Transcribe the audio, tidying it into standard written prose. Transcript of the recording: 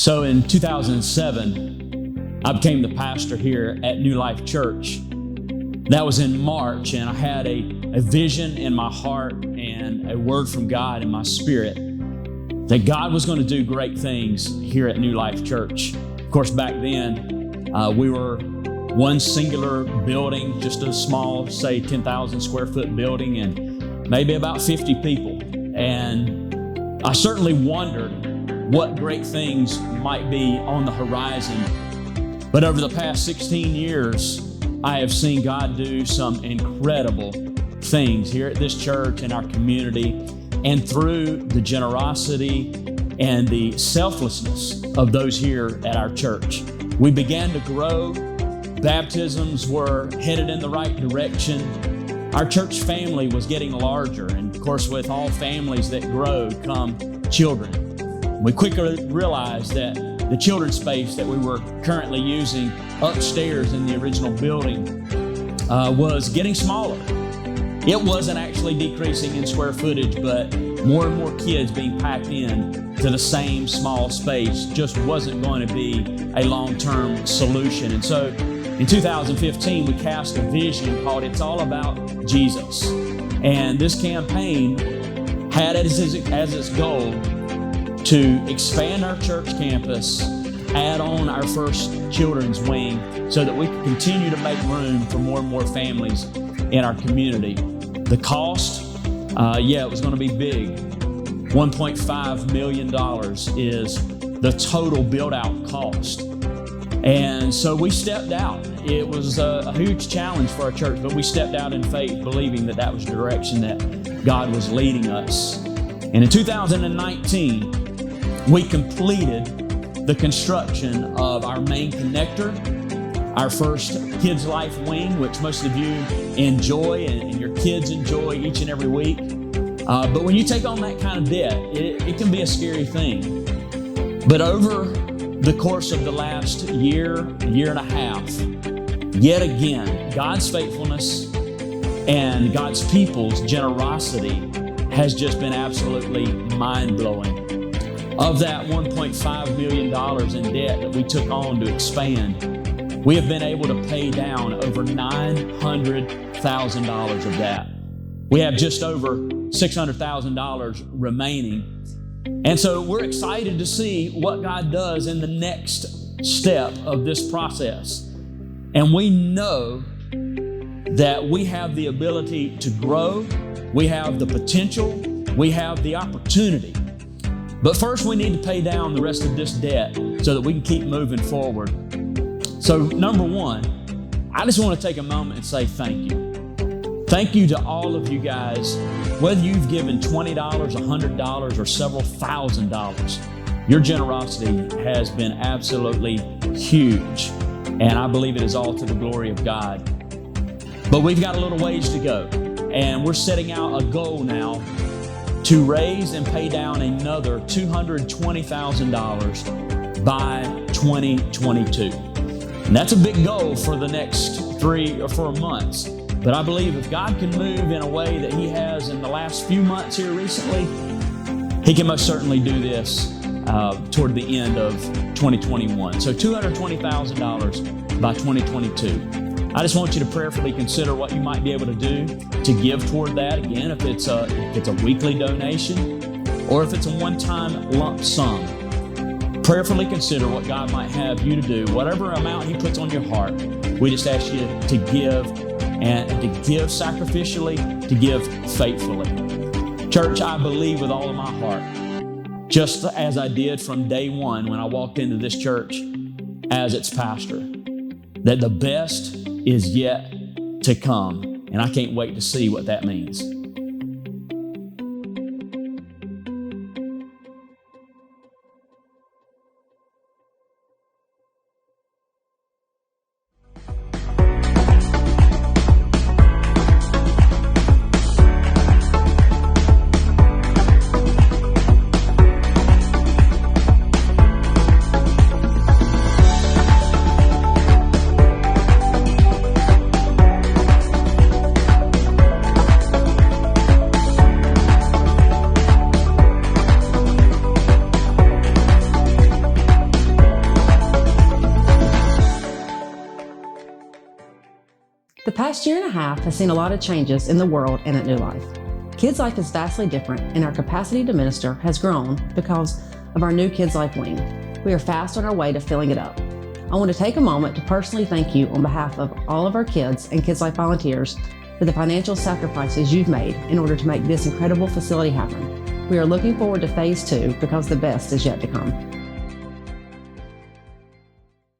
So in 2007, I became the pastor here at New Life Church. That was in March, and I had a vision in my heart and a word from God in my spirit that God was going to do great things here at New Life Church. Of course, back then, we were one singular building, just a small, say 10,000 square foot building, and maybe about 50 people. And I certainly wondered what great things might be on the horizon. But over the past 16 years, I have seen God do some incredible things here at this church and our community, and through the generosity and the selflessness of those here at our church. We began to grow. Baptisms were headed in the right direction. Our church family was getting larger, and of course, with all families that grow come children. We quickly realized that the children's space that we were currently using upstairs in the original building was getting smaller. It wasn't actually decreasing in square footage, but more and more kids being packed in to the same small space just wasn't going to be a long-term solution. And so in 2015, we cast a vision called It's All About Jesus. And this campaign had as its goal to expand our church campus, add on our first children's wing so that we could continue to make room for more and more families in our community. The cost, it was going to be big. $1.5 million is the total build-out cost. And so we stepped out. It was a huge challenge for our church, but we stepped out in faith, believing that that was the direction that God was leading us. And in 2019, we completed the construction of our main connector, our first Kids Life wing, which most of you enjoy and your kids enjoy each and every week. But when you take on that kind of debt, it can be a scary thing. But over the course of the last year and a half, yet again, God's faithfulness and God's people's generosity has just been absolutely mind-blowing. Of that $1.5 million in debt that we took on to expand, we have been able to pay down over $900,000 of that. We have just over $600,000 remaining. And so we're excited to see what God does in the next step of this process. And we know that we have the ability to grow, we have the potential, we have the opportunity. But first, we need to pay down the rest of this debt so that we can keep moving forward. So number one, I just want to take a moment and say thank you. Thank you to all of you guys, whether you've given $20, $100, or several $1,000s. Your generosity has been absolutely huge, and I believe it is all to the glory of God. But we've got a little ways to go, and we're setting out a goal now to raise and pay down another $220,000 by 2022. And that's a big goal for the next 3 or 4 months. But I believe if God can move in a way that He has in the last few months here recently, He can most certainly do this toward the end of 2021. So $220,000 by 2022. I just want you to prayerfully consider what you might be able to do to give toward that. Again, if it's a weekly donation or if it's a one-time lump sum. Prayerfully consider what God might have you to do. Whatever amount He puts on your heart, we just ask you to give, and to give sacrificially, to give faithfully. Church, I believe with all of my heart, just as I did from day one when I walked into this church as its pastor, that the best is yet to come, and I can't wait to see what that means. The past year and a half has seen a lot of changes in the world and at New Life. Kids Life is vastly different, and our capacity to minister has grown because of our new Kids Life wing. We are fast on our way to filling it up. I want to take a moment to personally thank you on behalf of all of our kids and Kids Life volunteers for the financial sacrifices you've made in order to make this incredible facility happen. We are looking forward to phase 2 because the best is yet to come.